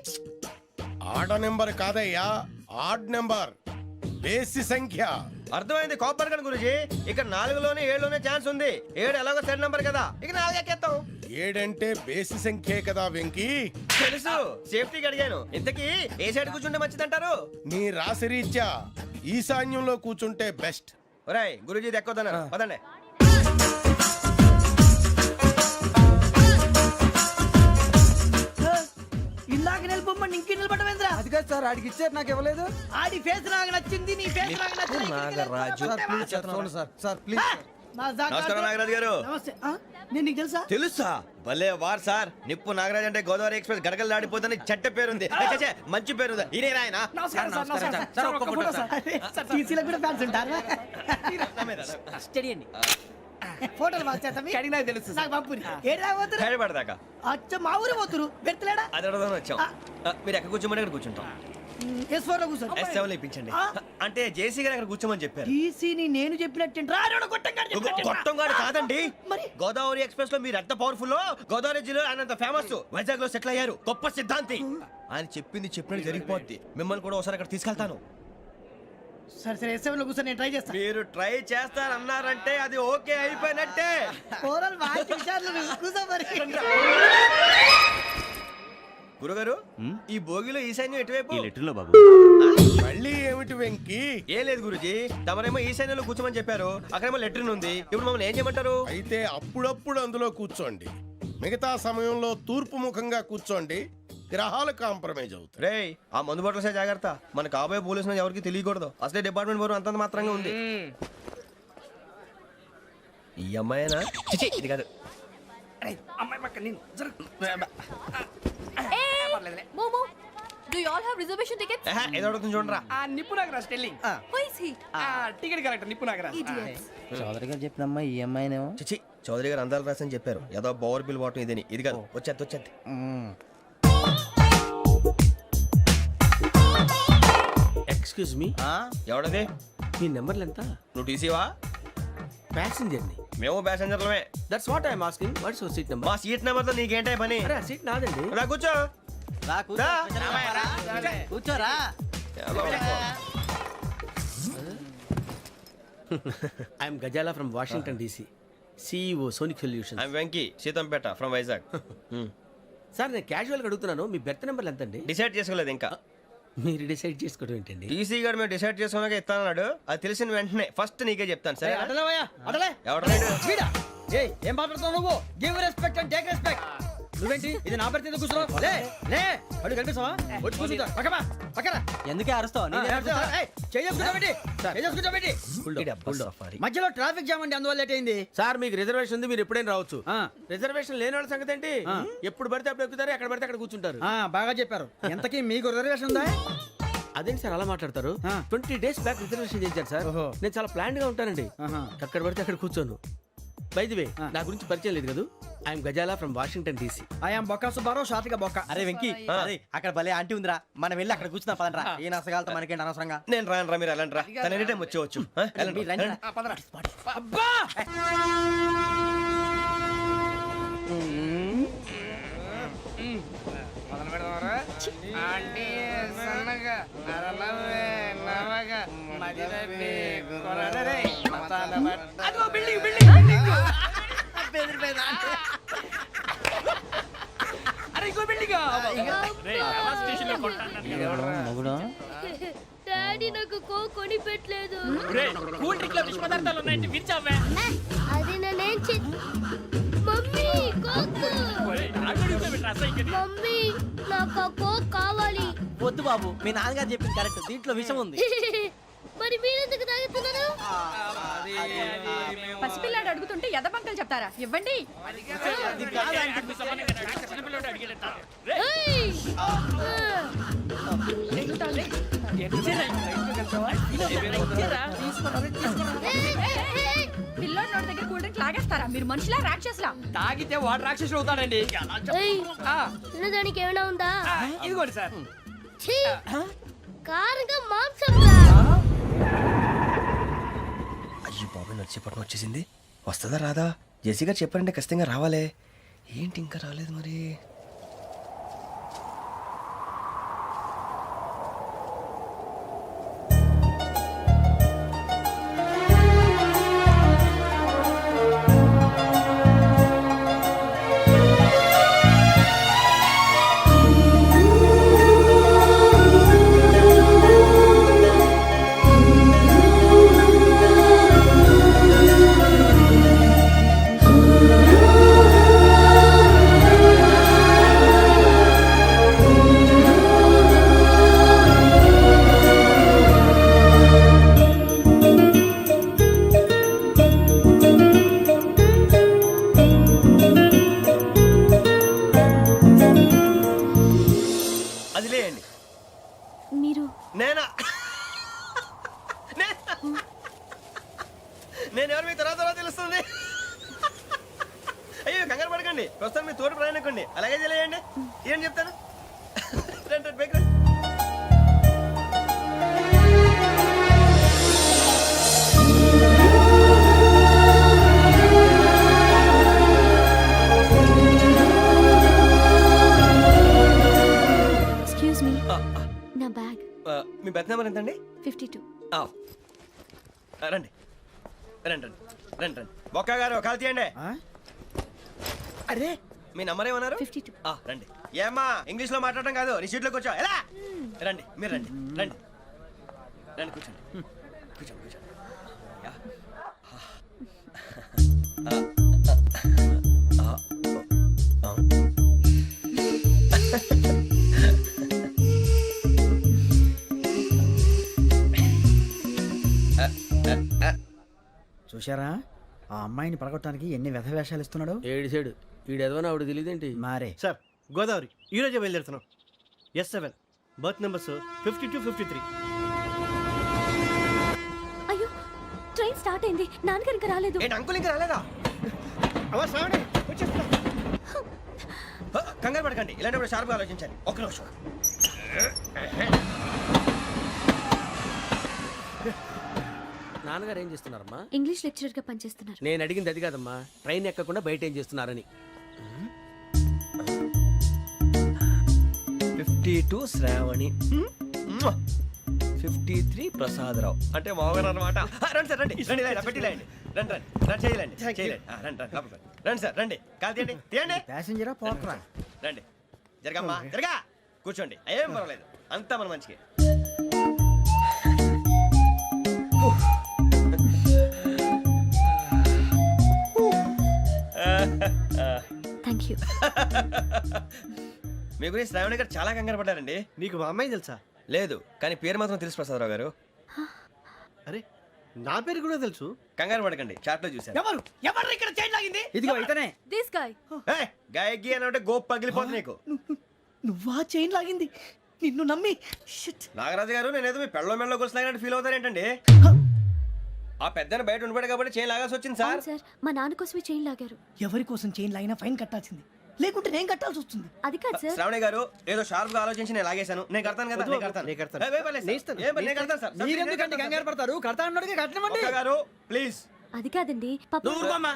ఆడ నెంబర్ కాదయ్యా, ఆడ్ నెంబర్, బేసి సంఖ్య. అర్థమైంది, కాపర్ కన్ గురూజీ. ఇక్కడ 4లోనే 7లోనే ఛాన్స్ ఉంది. 7 ఎలాగో సెడ్ నంబర్ కదా, ఇక 4 ఎక్కేస్తాం. 7 అంటే బేసి సంఖ్యే కదా వెంకీ. తెలుసు, సేఫ్టీకి అడిగాను. ఇంతకీ ఏ సైడ్ కూర్చుంటే మంచిదంటారు? నీ రాశి రీత్యా ఈశాన్యంలో కూర్చుంటే బెస్ట్. ఒరేయ్ గురూజీ దెక్కొద్దన్నారు, పదండి. ఇందాక నిలబొమ్మని ఇంకే నిలబడమేంద్రా? అది కాదు సార్, ఆడికి ఇచ్చారు, నాకు ఇవ్వలేదు. ఆడి ఫేస్ నాకు నచ్చింది, నీ ఫేస్ నాకు నచ్చింది. Nagaraju sir please. నమస్కారం నాగరాజు గారు. నమస్తే. నేను నీకు తెలుసా? తెలుసా? భలే వార్ సార్. నిప్పు నాగరాజ్ అంటే గోదావరి ఎక్స్ప్రెస్ గడగలు దాడిపోతుంది చెట్ట పేరుంది. మంచి పేరు. ఇదే ఆయన. నమస్కారం సార్. నమస్కారం సార్. ఒక్క ఫోటో సార్. సార్ టీసీలో కూడా ఫ్యాన్స్ ఉంటారా? స్టడీ అండి. ఫోటోలు మార్చేస్తాం. కడిగినా తెలుసు నాకు పంపుని. ఏడా పోతురు? హైదరాబాద్ అచ్చ మా ఊరు పోతురు. పెడతలేడా? అది అడగదామని వచ్చాం. మీరు ఎక్కడ కూర్చోమని అక్కడ కూర్చుంటాం. S4 లో కూర్చో. S7 ఇప్పించండి. అంటే జేసీ గారు అక్కడ కూర్చోమని చెప్పారు. టీసీని నేను చెప్పినట్టు గొట్టంగాడు కాదండి. మరి గోదావరి ఎక్స్ప్రెస్ లో మీరు ఎంత పవర్ఫుల్, గోదావరి జిల్లా ఆయన ఫేమస్. వైజాగ్ లో సెటిల్ అయ్యారు, గొప్ప సిద్ధాంతి. ఆయన చెప్పింది చెప్పినట్టు జరిగిపోద్ది. మిమ్మల్ని కూడా ఒకసారి అక్కడ తీసుకెళ్తాను. సరే సరే, S7 లో కూర్చొని నేను ట్రై చేస్తాను. మీరు ట్రై చేస్తారన్నారంటే అది ఓకే అయిపోయినట్టే. ఓవరాల్ బాగా చూశారు. కూర్చో మరి. గురుగారు, ఈ భోగిలో ఈశాన్యం ఎటువైపు? మళ్ళీ ఏమిటి వెంకీ? ఏం లేదు గురుజీ, తమరేమో ఈశాన్యంలో కూర్చోమని చెప్పారు, అక్కడేమో లెట్రిన్ ఉంది. ఇప్పుడు మమ్మల్ని ఏం చేయమంటారు? అయితే అప్పుడప్పుడు అందులో కూర్చోండి, మిగతా సమయంలో తూర్పు ముఖంగా కూర్చోండి. గ్రహాలు కాంప్రమైజ్ అవుతాయి. రేయ్, ఆ మందు బట్టలసే జాగ్రత్త. మన కాబోయే పోలీసులు ఎవరికి తెలియకూడదు. అసలే డిపార్ట్మెంట్ బోరు అంతంత మాత్రంగా ఉంది. ఈ అమ్మాయినా చిచి ఇది కాదు. అమ్మాయి పక్క నేను మోమో do you all have reservation tickets? ఏహే, ఏదో అడుగుతుంది చూడరా. నిప్పు Nagaraj telling who is he? Ticket correct నిప్పు నాగరాజ్ ఇడియట్స్. చౌదరి గారు చెప్పినమ్మా ఈ అమ్మాయినేమో. చిచి చౌదరి గారు అందాలు రాసని చెప్పారు. ఏదో బోర్ బిల్ వాటం ఇదని. ఇది కాదు. వచ్చేది. Excuse me, ఎవడది? మీ నెంబర్లు ఎంత? నువ్వు టీసీవా? ప్యాసింజర్ ని. మేము ప్యాసెంజర్లమే. That's what I'm asking. What's your seat number? మా సీట్ నెంబర్తో నీకేంటే పని? అరే ఆ సీట్ నాదండి. రా కూర్చో. రా. కూర్చోరా. I'm Gazala from Washington DC, CEO Sonic Solution. I'm Venky Seethampeta from Vizag. Sir నేను క్యాజువల్గా అడుగుతున్నాను, మీ బెర్త్ నెంబర్లు ఎంత అండి? డిసైడ్ చేసుకోలేదు ఇంకా. మీరు డిసైడ్ చేసుకోవడం ఏంటండి? టీసీ గారు మేము డిసైడ్ చేసుకున్నాక ఇస్తానన్నాడు. అది తెలిసిన వెంటనే ఫస్ట్ నీకే చెప్తాను. సరే ఎవడ ఏం మాట్లాడుతున్నావు నువ్వు? Give respect and take respect. నువ్వేంటి ఇది నా పరిస్థితి కూర్చున్నావు? లే లే అడుగు కనిపిస్తావా? వచ్చి కూర్చుంటా పక్కన. ఎందుకే అరుస్తావు? మధ్యలో ట్రాఫిక్ జామ్ అండి, అందువల్ల లేట్ అయింది. సార్ మీకు రిజర్వేషన్ ఉంది, మీరు ఎప్పుడైనా రావచ్చు. రిజర్వేషన్ లేని వాళ్ళ సంగతి ఏంటి? ఎప్పుడు పడితే అప్పుడు ఎక్కుతారు, ఎక్కడ పడితే అక్కడ కూర్చుంటారు. బాగా చెప్పారు. ఎంతకీ మీకు రిజర్వేషన్ ఉందా? అదేంటి సార్ అలా మాట్లాడతారు? 20 days బ్యాక్ రిజర్వేషన్ చేశారు సార్. నేను చాలా ప్లాన్డ్ గా ఉంటానండి. ఎక్కడ పడితే అక్కడ కూర్చోను. బై ది వే నా గురించి పరిచయం లేదు కదా, I'm Gazala from Washington DC. I'm Bokka Subbarao, షాతిగా బొక్క. అరే వెంకీ, అక్కడ భలే ఆంటీ ఉందిరా, మనం వెళ్ళి అక్కడ కూర్చున్నా పదంరా. ఏ నసగాలతో మనకేంటి అనవసరంగా. నేను రాను రా, మీరు వెళ్ళండి రా. తన ఎనీ టైం వచ్చేవచ్చు. డాడీ నాకు కోక్ కొని పెట్టలేదు. కూల్ డ్రింక్ లో విష పదార్థాలు ఉన్నాయండి, విరిచావే. అది నేనేం మమ్మీ కోక్. మమ్మీ నాకు ఆ కోక్ కావాలి. వద్దు బాబు, మీ నాన్నగారు చెప్పింది కరెక్ట్, దీంట్లో విషయం ఉంది. మరి మీరెందుకు తాగుతున్నారు? పసిపిల్లాడు అడుగుతుంటే ఎదబంకలు చెప్తారా? ఇవ్వండి. ఏయ్! పిల్లోడి నోటి దగ్గర కూల్ డ్రింక్ లాగేస్తారా? మీరు మనుషులా రాక్షసులా? తాగితే వాడు రాక్షసుడు అవుతాడండి. తినడానికి ఏమైనా ఉందా? ఇదిగోండి సార్. ఛీ! కారంగా మాంసం రా. అయ్యి బాబు నడిచేపట్నం వచ్చేసింది. వస్తుందా రాదా? జేసీ గారు చెప్పారంటే ఖచ్చితంగా రావాలే. ఏంటి ఇంకా రాలేదు మరి? అది లేయండి. మీరు నేనా? నేను ఎవరు మీ తర్వాత తెలుస్తుంది. అయ్యో కంగారు పడకండి, ప్రస్తుతం మీ తోటి ప్రయాణకండి. అలాగే తెలియండి. ఏం చెప్తాను. రండి రండి, పైకి రండి. ఎక్స్క్యూజ్ మీ, నా బ్యాగ్. మీ బెత్ నెంబర్ ఎంతండి? 52. రండి రండి రండి రండి రండి. బొక్క గారు కాల్ తీయండి. అరే మీ నంబర్ ఏమన్నారు? 52. రండి. ఏమ్మా ఇంగ్లీష్ లో మాట్లాడడం కాదు, నీ సీట్లోకి వచ్చా. ఎలా రండి, మీరు రండి రండి రండి, కూర్చోండి కూర్చోండి కూర్చోండి. చూశారా, ఆ అమ్మాయిని పడగొట్టడానికి ఎన్ని వ్యధ వేషాలు ఇస్తున్నాడు. ఏడు సైడు ఈడు ఎదవని ఆవిడ తెలియదేంటి. మారే సార్ గోదావరి ఈరోజే బయలుదేరుతున్నాం. S7 berth numbers 52, 53. అయ్యో ట్రైన్ స్టార్ట్ అయింది, నాన్నగారు ఇంకా రాలేదు. ఏంటి అంకుల్ ఇంకా రాలేదా? అవ్వ శ్రావణి వచ్చేస్తున్నా. కంగారు పడకండి, ఇలాంటప్పుడు షార్ప్గా ఆలోచించాలి. ఒక్క నిమిషం. నాన్నగారు ఏం చేస్తున్నారమ్మా? ఇంగ్లీష్ లెక్చరర్ గా పనిచేస్తున్నారు. నేను అడిగింది అది కాదమ్మా, ట్రైన్ ఎక్కకుండా బయట ఏం చేస్తున్నారని. 52 శ్రావణి, 53 ప్రసాదరావు అంటే మామగారు అనమాట. రండి సార్ రండి రండి, ఇలా పెట్టి లేండి. రండి రండి రండి, చేయలేండి చేయలేండి. రండి రండి లోపలికి రండి. రండి సార్ రండి, కాదు తీయండి తీయండి. ప్యాసింజరా పోట్రా. రండి జరగమ్మా జరగా, కూర్చోండి. ఏం పర్వాలేదు, అంతా మన మంచికి. Thank you. మీ గురించి శ్రావణి గారు చాలా కంగారు పడ్డారండి. నీకు మా అమ్మాయి తెలుసా? లేదు, కానీ పేరు మాత్రం తెలుసు ప్రసాదరావు గారు. అరే నా పేరు కూడా తెలుసు. కంగారు పడకండి, చాట్లో చూశాను. ఎవరు ఎవరు ఇక్కడ చైన్ లాగింది? ఇదిగో ఇతనే. This guy. గాయకి అని అంటే గోప్ పగిలిపోతుంది నీకు. నువ్వా చైన్ లాగింది? నిన్ను నమ్మి నాగరాజు గారు, నేనేదో మీ పెళ్ళ మెళ్ళ గురిసిలాగినట్టు ఫీల్ అవుతారేంటండి? ఆ పెద్దని బయట ఉండిపోయాడు కాబట్టి చైన్ లాగాల్సి వచ్చింది సార్. సార్ మా నాన్న కోసమే చైన్ లాగారు. ఎవరి కోసం చైన్ లాగినా ఫైన్ కట్టాల్సింది, లేకుంటే నేను కట్టాల్సి వస్తుంది. అది కాదు సార్. శ్రావణి గారు ఏదో షార్ప్ గా ఆలోచించి నేను లాగేశాను. నేను కడతాను కదా, నేను కడతాను. నేను కడతాను సార్. మీరెందుకంటే కంగారు పడతారు? కడతా అన్నాడుగా కట్టమండి. ఒక్క గారు ప్లీజ్. అది కాదండి నువ్వు ఊరుకోమ్మా.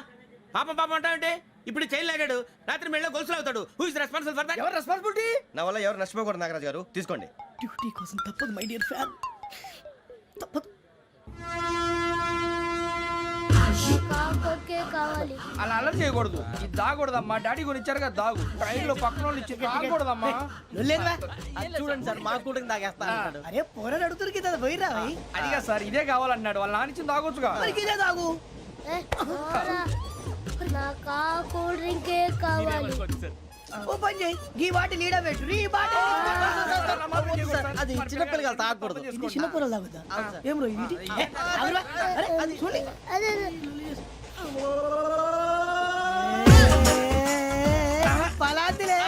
పాపం పాపం అంటావంటే ఇప్పుడు చైన్ లాగాడు, రాత్రి మెళ్ళ గొలుసులు అవుతాడు. Who is responsible for that? ఎవరు రెస్పాన్సిబిలిటీ? నా వల్ల ఎవరు నష్టపోకూడదు నాగరాజు గారు, తీసుకోండి. డ్యూటీ కోసం తప్పదు మై డియర్ ఫ్యాన్, తప్పదు. అలా అల్లరి చేయకూడదు, ఇది దాగకూడదమ్మా. డాడీ కొని ఇచ్చారు కదా దాగు. ట్రైన్ లో పక్కన వాళ్ళు ఇచ్చి దాగకూడదమ్మా. చూడండి సార్, మా కూడా తాగేస్తా. అరే పోరాడు అడుగుతారు కదా, పోయిరా. అదిగా సార్, ఇదే కావాలన్నాడు. వాళ్ళ నానిచ్చింది తాగొచ్చుగా. ఇదే తాగు. ఓ పని చేయి, ఈ బాటిల్ లీడ పెట్టు. ఈ బాటిల్ అది చిన్నపిల్లలు తాగకూడదు. ఇది చిన్న కూరలు తాగుతా. ఏం రో ఇది? అరే అది చూడండి. పలాతిలే.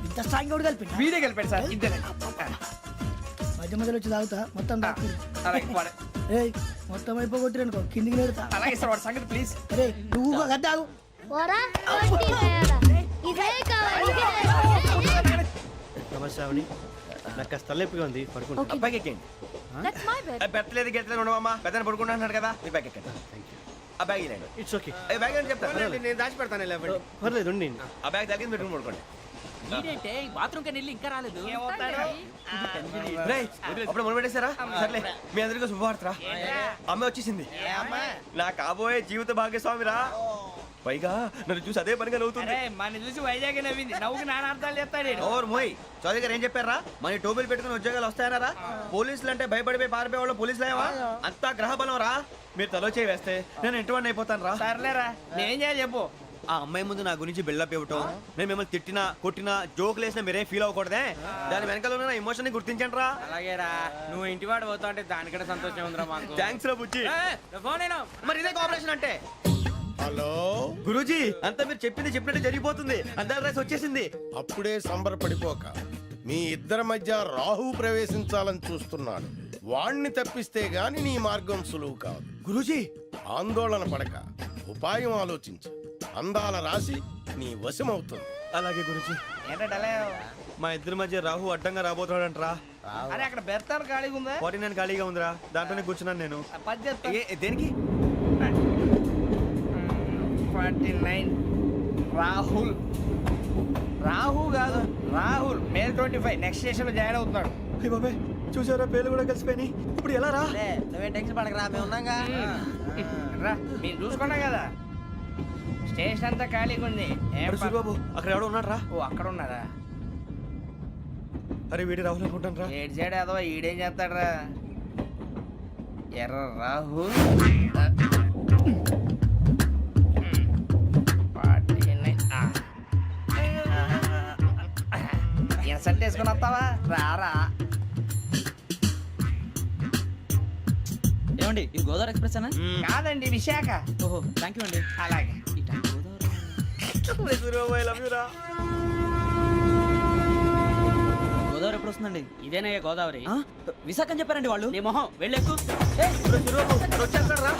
ఇంత స్ట్రాంగ్ కూడా కలిపి వీడే కలిపాడు సార్. ఇంతేనే మధ్య మధ్యలో వచ్చి తాగుతా, మొత్తం తాగుతుంది. ఏయ్ మొత్తం అయిపోగొట్టిరనుకో కిందికి నేడుతా. అలాగే సార్, వాడి సంగతి ప్లీజ్. అరే నువ్వు కదా తాగు. శ్రావణి నాకు కాస్త తలెప్పిగా ఉంది, పడుకుంటా. అబ్బాయికి ఎక్కండి. పెట్టలేదు గెట్టలేదు ఉండవమ్మా, పెద్దని పడుకుంటున్నాడు కదా, మీ బ్యాగ్ ఎక్కండి. ఆ బ్యాగ్ ఇలాండి. It's okay. బ్యాగ్ అని చెప్తాను, నేను దాచి పెడతాను. పర్లేదు ఉండి. ఆ బ్యాగ్ తగ్గింది పెట్టుకుని పడుకోండి. బాత్రూమ్ కని ఇంకా రాలేదు. అప్పుడు మొదలు పెట్టేశారా? సర్లే, మీ అందరికీ శుభవార్తరా. అమ్మ వచ్చేసింది, నా కాబోయే జీవిత భాగ్యస్వామిరా. పైగా నన్ను చూసి అదే పనిగా నవ్వుతుంది. మన చూసి వైజాగ్ నవ్వింది, నవ్వుకి నాన్న అర్థాలు చెప్తాడు. ఓర్ మోయ్, చౌదరి గారు ఏం చెప్పారా? మన టోబీలు పెట్టుకుని ఉద్యోగాలు వస్తాయనరా? పోలీసులు అంటే భయపడిపోయి పారిపోయే వాళ్ళు పోలీసులు అయ్యవా? అంతా గ్రహ బలం రా. మీరు తలో చేయి వేస్తే నేను ఇంటివాడిని అయిపోతాను రా. సర్లేరా, నేనేం చేయాలి చెప్పు. ఆ అమ్మాయి ముందు నా గురించి బిల్డప్ ఇవ్వటం, నేను మిమ్మల్ని తిట్టినా కొట్టినా జోకులు వేసినా మీరేం ఫీల్ అవ్వకూడదే. దాని వెనకాల ఉన్న నా ఎమోషన్ ని గుర్తించండి రా. అలాగేరా, నువ్వు ఇంటి వాడు పోతా అంటే దానికంటే సంతోషం ఉందిరా మాకు. థ్యాంక్స్ రా బుజ్జి. మరి ఇదే కోఆపరేషన్ అంటే. హలో గురూజీ, అంతా మీరు చెప్పింది చెప్పినట్టు జరిగిపోతుంది. అందాల రైస్ వచ్చేసింది. అప్పుడే సంబరపడిపోక. మీ ఇద్దరి మధ్య రాహు ప్రవేశించాలని చూస్తున్నాడు. వాణ్ణి తప్పిస్తే గాని నీ మార్గం సులువు కాదు. గురూజీ, ఆందోళన పడక, ఉపాయం ఆలోచించు. అందాల రాశి నీ వశమవుతుంది. అలాగే గురూజీ. ఏంటంటే మా ఇద్దరి మధ్య రాహు అడ్డంగా రాబోతున్నాడంట్రా. అరే అక్కడ బెర్తాను ఖాళీగా ఉందా? 49 ఖాళీగా ఉందిరా, దాంట్లోనే కూర్చున్నాను నేను. దేనికి? 49 రాహుల్. రాహు కాదు, రాహుల్. మే 25 నెక్స్ట్ స్టేషన్ లో జాయిన్ అవుతున్నాడు. బాబాయ్ చూసారా, పేర్లు కూడా కలిసిపోయినాయి. ఇప్పుడు ఎలా రా? నువ్వేం టెన్షన్ పడకరా, మేము ఉన్నాగా. రా, మీరు చూసుకున్నా కదా, స్టేషన్ అంతా ఖాళీగా ఉంది. బాబు అక్కడ ఎవడో ఉన్నాడు రా. ఓ అక్కడ ఉన్నారా? అరే వీడి రాహుల్ అనుకుంటాను రా. ఏడు సైడ్ అదో ఈడేం చేస్తాడరా? ఎర్ర రాహుల్. సెట్ వేసుకుని వస్తావా? రారా. ఏమండి ఇది గోదావరి ఎక్స్ప్రెస్ అనా? కాదండి విశాఖ. ఓహో థ్యాంక్ యూ అండి. అలాగే. ఈ టైం గోదావరి ఎప్పుడు వస్తుందండి? ఇదేనయ్య గోదావరి. విశాఖ అని చెప్పారండి వాళ్ళు. నీ మొహం వెళ్ళెక్కు. వచ్చేస్తాడు రా.